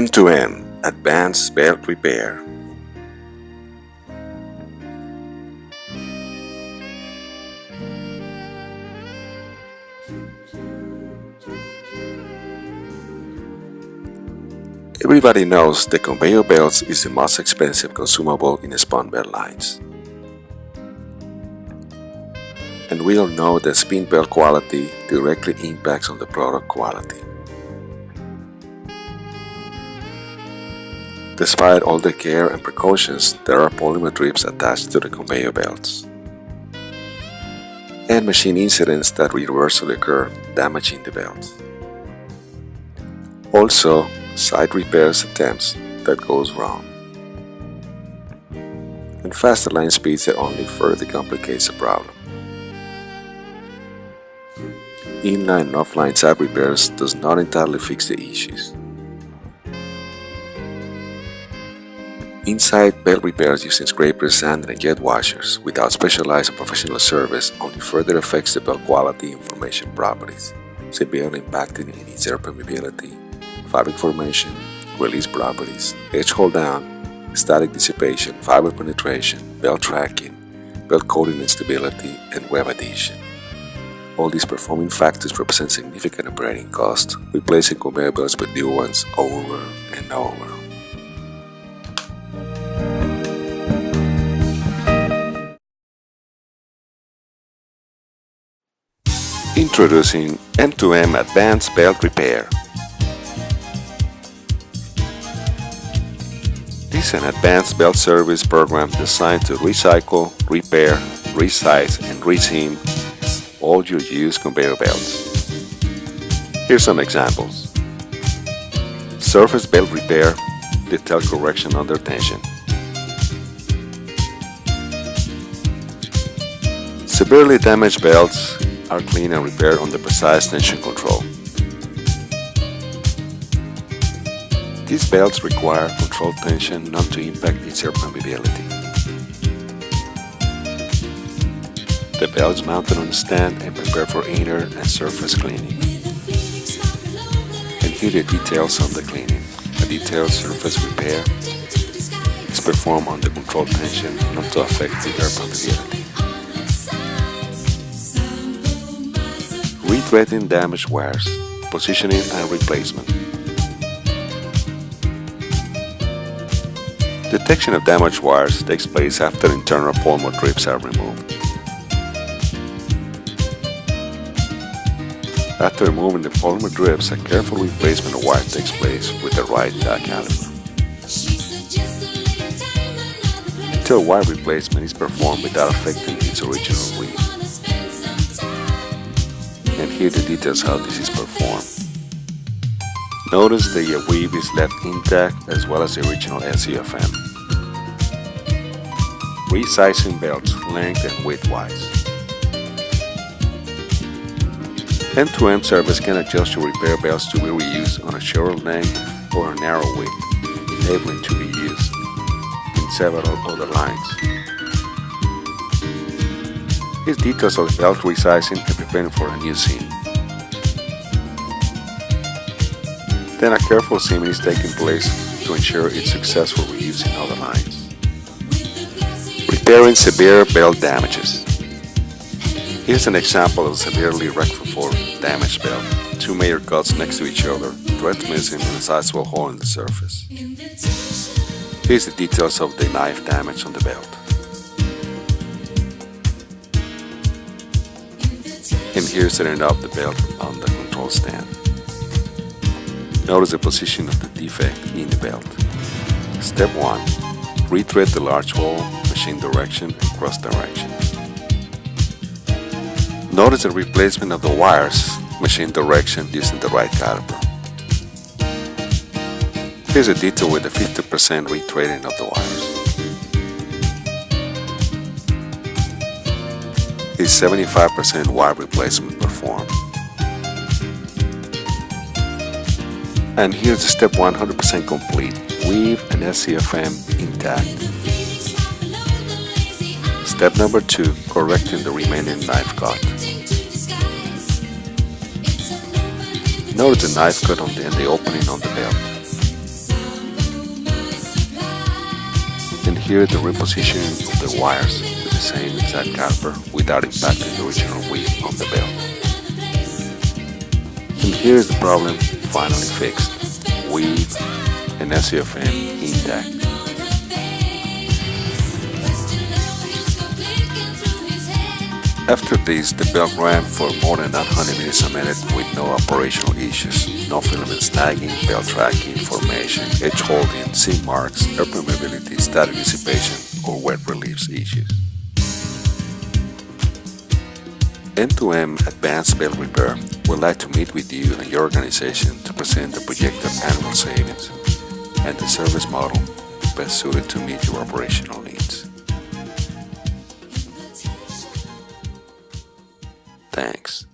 M2M Advanced Belt Repair. Everybody knows the conveyor belts is the most expensive consumable in spun belt lines. And we all know that spin belt quality directly impacts on the product quality. Despite all the care and precautions, there are polymer drips attached to the conveyor belts. And machine incidents that reversibly occur, damaging the belts. Also, side repairs attempts that goes wrong. And faster line speeds that only further complicates the problem. Inline and offline side repairs does not entirely fix the issues. Inside belt repairs using scrapers, sand and jet washers without specialized and professional service only further affects the belt quality and formation properties, severely impacting its air permeability, fabric formation, release properties, edge hold down, static dissipation, fiber penetration, belt tracking, belt coating instability, and web adhesion. All these performing factors represent significant operating costs, replacing conveyor belts with new ones over and over. Introducing M2M Advanced Belt Repair. This is an advanced belt service program designed to recycle, repair, resize, and reseam all your used conveyor belts. Here's some examples. Surface belt repair, detail correction under tension. Severely damaged belts are cleaned and repaired under precise tension control. These belts require controlled tension not to impact its air permeability. The belts mounted on a stand and prepared for inner and surface cleaning. And here are the details on the cleaning. A detailed surface repair is performed under controlled tension not to affect the air permeability. Rethreading damaged wires, positioning and replacement. Detection of damaged wires takes place after internal polymer drips are removed. After removing the polymer drips, a careful replacement of wire takes place with the right caliper. Detailed wire replacement is performed without affecting its original weave. And here are the details how this is performed. Notice the weave is left intact as well as the original SCFM. Resizing belts length and width-wise. M2M service can adjust your repair belts to be reused on a short length or a narrow width, enabling to be used in several other lines. Here's details of the belt resizing and preparing for a new seam. Then a careful seaming is taking place to ensure its successful reuse in other lines. Repairing severe belt damages. Here's an example of a severely rectified damaged belt. Two major cuts next to each other, threads missing and a sizable hole in the surface. Here's the details of the knife damage on the belt. And here's setting up the belt on the control stand. Notice the position of the defect in the belt. Step 1. Rethread the large hole, machine direction and cross direction. Notice the replacement of the wires, machine direction using the right caliper. Here's a detail with the 50% rethreading of the wires. Here's 75% wire replacement performed. And here's the step 100% complete, weave and SCFM intact. Step number 2, correcting the remaining knife cut. Notice the knife cut on the opening on the belt. here the repositioning of the wires with the same exact caliper without impacting the original width of the belt. And here is the problem finally fixed. Weave and SCFM intact. After this, the belt ran for more than 900 minutes a minute with no operational issues, no filament snagging, belt tracking, formation, edge holding, seam marks, air permeability, static dissipation, or wet relief issues. M2M Advanced Belt Repair would like to meet with you and your organization to present the projected annual savings and the service model best suited to meet your operational needs. Thanks.